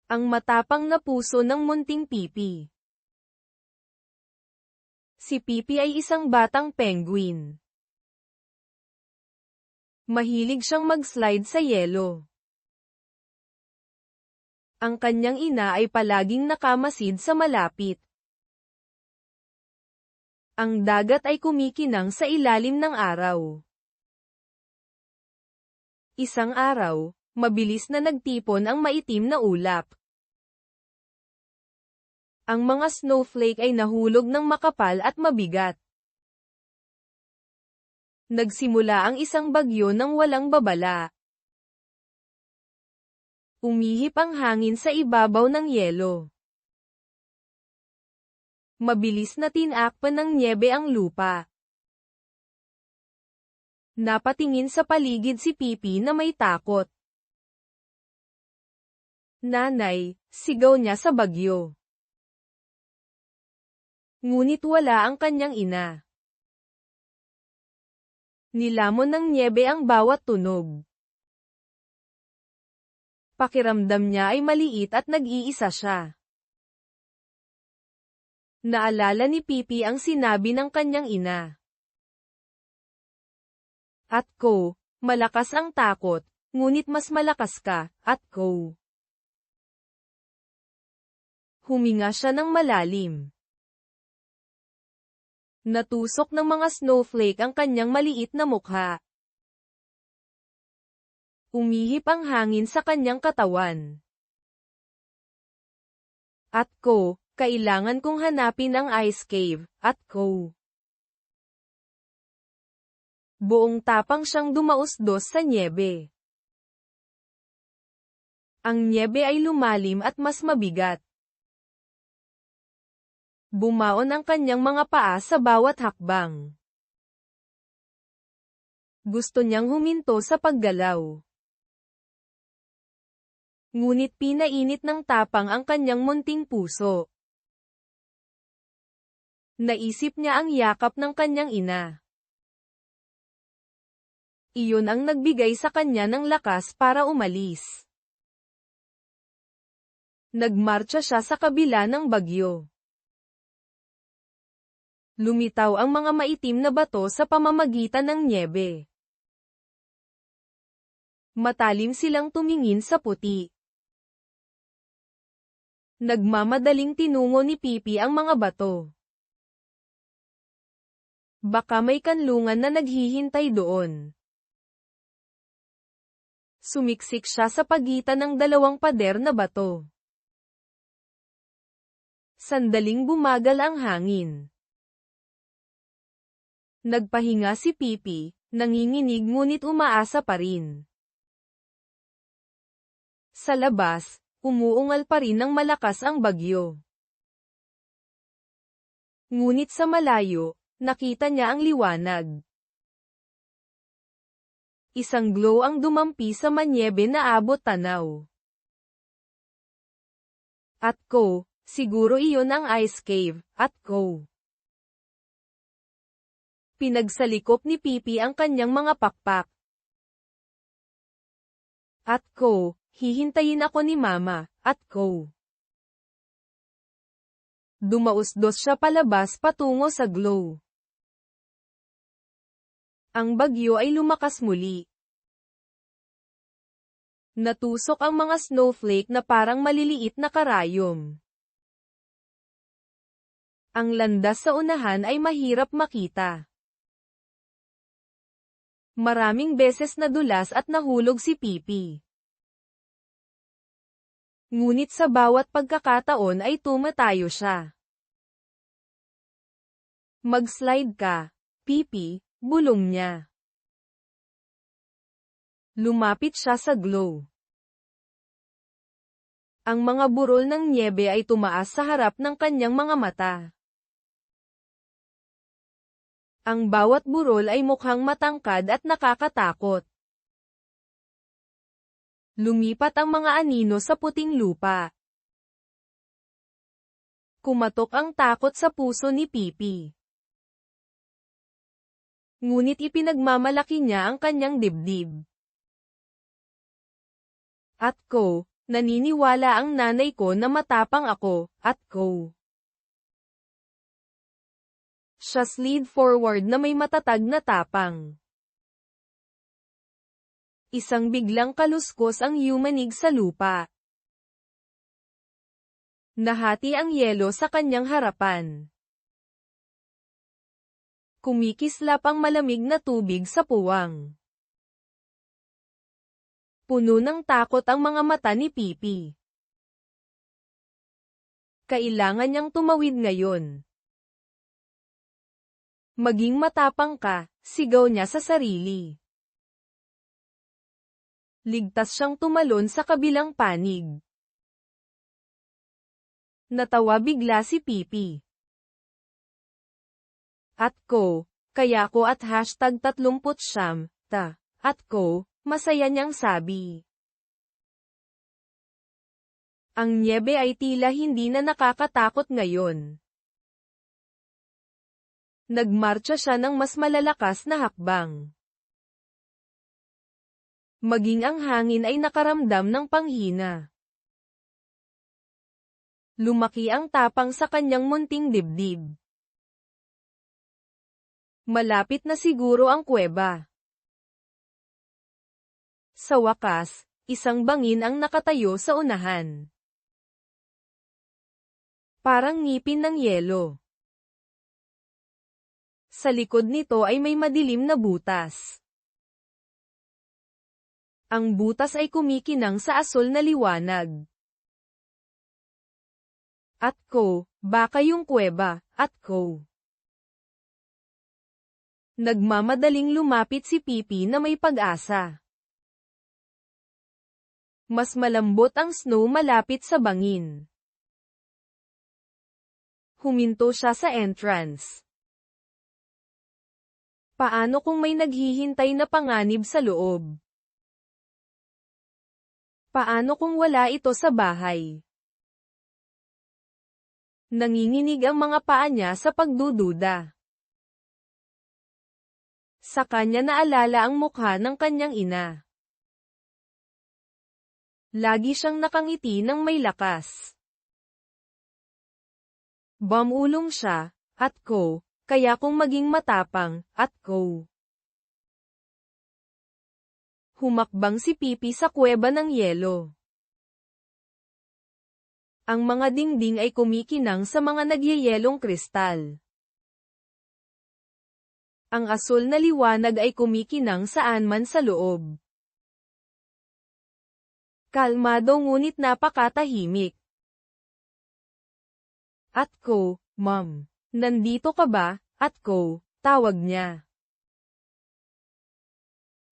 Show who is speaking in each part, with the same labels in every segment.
Speaker 1: Ang matapang na puso ng munting Pipi. Si Pipi ay isang batang penguin. Mahilig siyang mag-slide sa yelo. Ang kanyang ina ay palaging nakamasid sa malapit. Ang dagat ay kumikinang sa ilalim ng araw. Isang araw, mabilis na nagtipon ang maitim na ulap. Ang mga snowflake ay nahulog ng makapal at mabigat. Nagsimula ang isang bagyo ng walang babala. Umihip ang hangin sa ibabaw ng yelo. Mabilis na tinakpan ng nyebe ang lupa. Napatingin sa paligid si Pipi na may takot. "Nanay," sigaw niya sa bagyo. Ngunit wala ang kanyang ina. Nilamon ng nyebe ang bawat tunog. Pakiramdam niya ay maliit at nag-iisa siya. Naalala ni Pipi ang sinabi ng kanyang ina. "Atko, malakas ang takot, ngunit mas malakas ka, Atko." Huminga siya ng malalim. Natusok ng mga snowflake ang kanyang maliit na mukha. Umihip ang hangin sa kanyang katawan. "Atko, kailangan kong hanapin ang ice cave, Atko." Buong tapang siyang dumausdos sa nyebe. Ang nyebe ay lumalim at mas mabigat. Bumaon ang kanyang mga paa sa bawat hakbang. Gusto niyang huminto sa paggalaw. Ngunit pinainit ng tapang ang kanyang munting puso. Naisip niya ang yakap ng kanyang ina. Iyon ang nagbigay sa kanya ng lakas para umalis. Nagmartsa siya sa kabila ng bagyo. Lumitaw ang mga maitim na bato sa pamamagitan ng nyebe. Matalim silang tumingin sa puti. Nagmamadaling tinungo ni Pipi ang mga bato. Baka may kanlungan na naghihintay doon. Sumiksik siya sa pagitan ng dalawang pader na bato. Sandaling bumagal ang hangin. Nagpahinga si Pipi, nanginginig ngunit umaasa pa rin. Sa labas, umuungal pa rin ng malakas ang bagyo. Ngunit sa malayo, nakita niya ang liwanag. Isang glow ang dumampi sa manyebe na abot tanaw. "Atko, siguro iyon ang ice cave, Atko." Pinagsalikop ni Pipi ang kanyang mga pakpak. "Atko, hihintayin ako ni Mama, Atko." Dumausdos siya palabas patungo sa glow. Ang bagyo ay lumakas muli. Natusok ang mga snowflake na parang maliliit na karayom. Ang landas sa unahan ay mahirap makita. Maraming beses nadulas at nahulog si Pipi. Ngunit sa bawat pagkakataon ay tumatayo siya. "Mag-slide ka, Pipi," bulong niya. Lumapit siya sa glow. Ang mga burol ng nyebe ay tumaas sa harap ng kanyang mga mata. Ang bawat burol ay mukhang matangkad at nakakatakot. Lumipat ang mga anino sa puting lupa. Kumatok ang takot sa puso ni Pipi. Ngunit ipinagmamalaki niya ang kanyang dibdib. "Atko, Naniniwala ang nanay ko na matapang ako, at ko. Siya slid forward na may matatag na tapang. Isang biglang kaluskos ang yumanig sa lupa. Nahati ang yelo sa kanyang harapan. Kumikislap ang malamig na tubig sa puwang. Puno ng takot ang mga mata ni Pipi. Kailangan niyang tumawid ngayon. Maging matapang ka, sigaw niya sa sarili. Ligtas siyang tumalon sa kabilang panig. Natawa bigla si Pipi. At ko, kaya ko at #30 at ko, masaya niyang sabi. Ang nyebe ay tila hindi na nakakatakot ngayon. Nagmarcha siya ng mas malalakas na hakbang. Maging ang hangin ay nakaramdam ng panghina. Lumaki ang tapang sa kanyang munting dibdib. Malapit na siguro ang kuweba. Sa wakas, isang bangin ang nakatayo sa unahan. Parang ngipin ng yelo. Sa likod nito ay may madilim na butas. Ang butas ay kumikinang sa asul na liwanag. At ko, baka yung kuweba, at ko. Nagmamadaling lumapit si Pipi na may pag-asa. Mas malambot ang snow malapit sa bangin. Huminto siya sa entrance. Paano kung may naghihintay na panganib sa loob? Paano kung wala ito sa bahay? Nanginginig ang mga paa niya sa pagdududa. Sa kanya naalala ang mukha ng kanyang ina. Lagi siyang nakangiti ng may lakas. Bumulong siya, at ko, kaya kung maging matapang, at ko. Humakbang si Pipi sa kuweba ng yelo. Ang mga dingding ay kumikinang sa mga nagyayelong kristal. Ang asul na liwanag ay kumikinang saan man sa loob. Kalmado ngunit napakatahimik. At ko, Mom, nandito ka ba? At ko, tawag niya.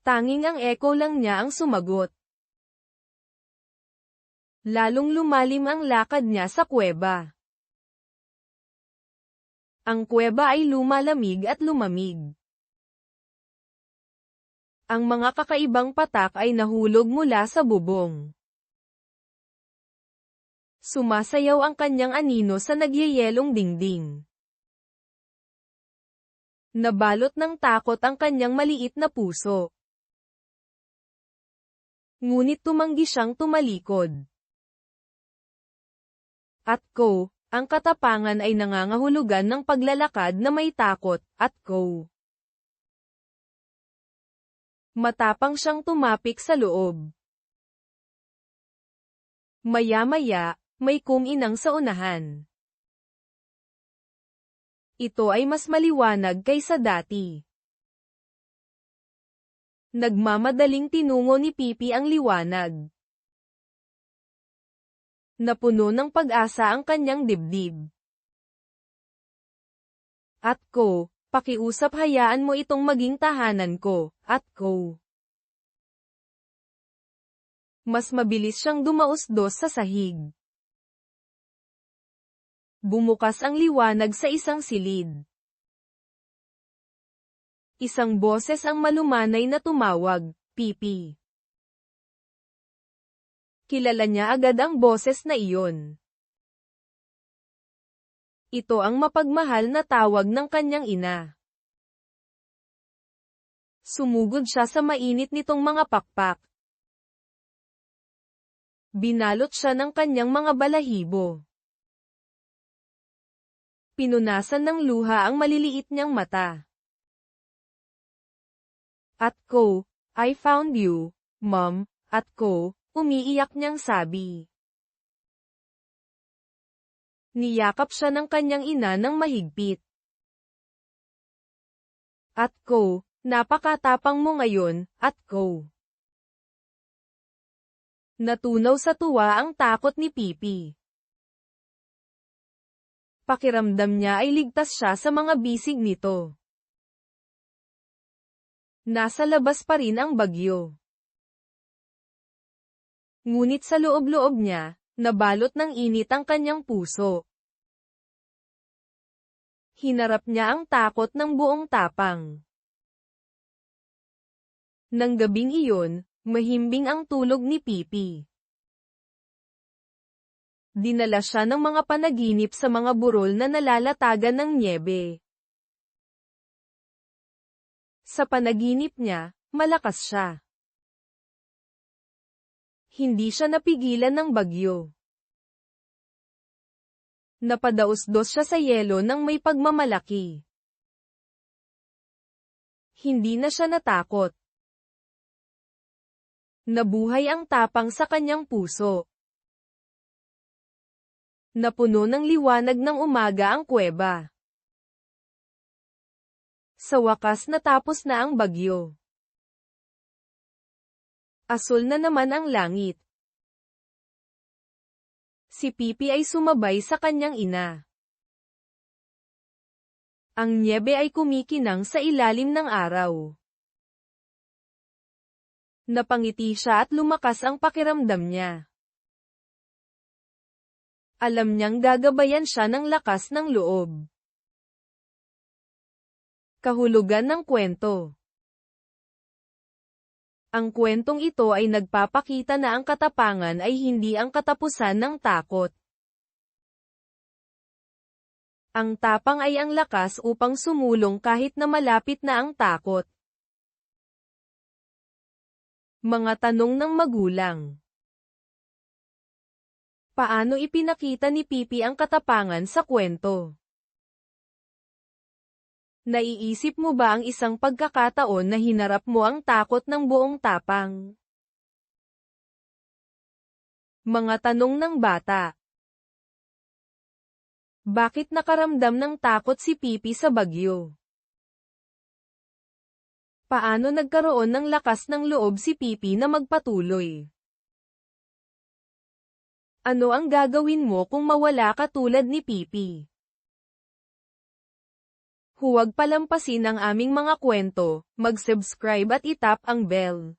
Speaker 1: Tanging ang echo lang niya ang sumagot. Lalong lumalim ang lakad niya sa kuweba. Ang kuweba ay lumalamig at lumamig. Ang mga kakaibang patak ay nahulog mula sa bubong. Sumasayaw ang kanyang anino sa nagyayelong dingding. Nabalot ng takot ang kanyang maliit na puso. Ngunit tumanggi siyang tumalikod. At ko, ang katapangan ay nangangahulugan ng paglalakad na may takot, at ko. Matapang siyang tumapik sa loob. Maya-maya, may kuminang sa unahan. Ito ay mas maliwanag kaysa dati. Nagmamadaling tinungo ni Pipi ang liwanag. Napuno ng pag-asa ang kanyang dibdib. At ko, pakiusap hayaan mo itong maging tahanan ko, at ko. Mas mabilis siyang dumausdos sa sahig. Bumukas ang liwanag sa isang silid. Isang boses ang malumanay na tumawag, Pipi. Kilala niya agad ang boses na iyon. Ito ang mapagmahal na tawag ng kanyang ina. Sumugod siya sa mainit nitong mga pakpak. Binalot siya ng kanyang mga balahibo. Pinunasan ng luha ang maliliit niyang mata. At ko, I found you, Mom, at ko, umiiyak niyang sabi. Niyakap siya ng kanyang ina ng mahigpit. At ko, napakatapang mo ngayon, at ko. Natunaw sa tuwa ang takot ni Pipi. Pakiramdam niya ay ligtas siya sa mga bisig nito. Nasa labas pa rin ang bagyo. Ngunit sa loob-loob niya, nabalot ng init ang kanyang puso. Hinarap niya ang takot ng buong tapang. Nang gabing iyon, mahimbing ang tulog ni Pipi. Dinala siya ng mga panaginip sa mga burol na nalalatagan ng nyebe. Sa panaginip niya, malakas siya. Hindi siya napigilan ng bagyo. Napadaos-dos siya sa yelo ng may pagmamalaki. Hindi na siya natakot. Nabuhay ang tapang sa kanyang puso. Napuno ng liwanag ng umaga ang kuweba. Sa wakas natapos na ang bagyo. Asul na naman ang langit. Si Pipi ay sumabay sa kanyang ina. Ang nyebe ay kumikinang sa ilalim ng araw. Napangiti siya at lumakas ang pakiramdam niya. Alam niyang gagabayan siya ng lakas ng loob. Kahulugan ng kwento. Ang kwentong ito ay nagpapakita na ang katapangan ay hindi ang katapusan ng takot. Ang tapang ay ang lakas upang sumulong kahit na malapit na ang takot. Mga tanong ng magulang. Paano ipinakita ni Pipi ang katapangan sa kwento? Naiisip mo ba ang isang pagkakataon na hinarap mo ang takot ng buong tapang? Mga tanong ng bata. Bakit nakaramdam ng takot si Pipi sa bagyo? Paano nagkaroon ng lakas ng loob si Pipi na magpatuloy? Ano ang gagawin mo kung mawala ka tulad ni Pipi? Huwag palampasin ang aming mga kwento, mag-subscribe at itap ang bell.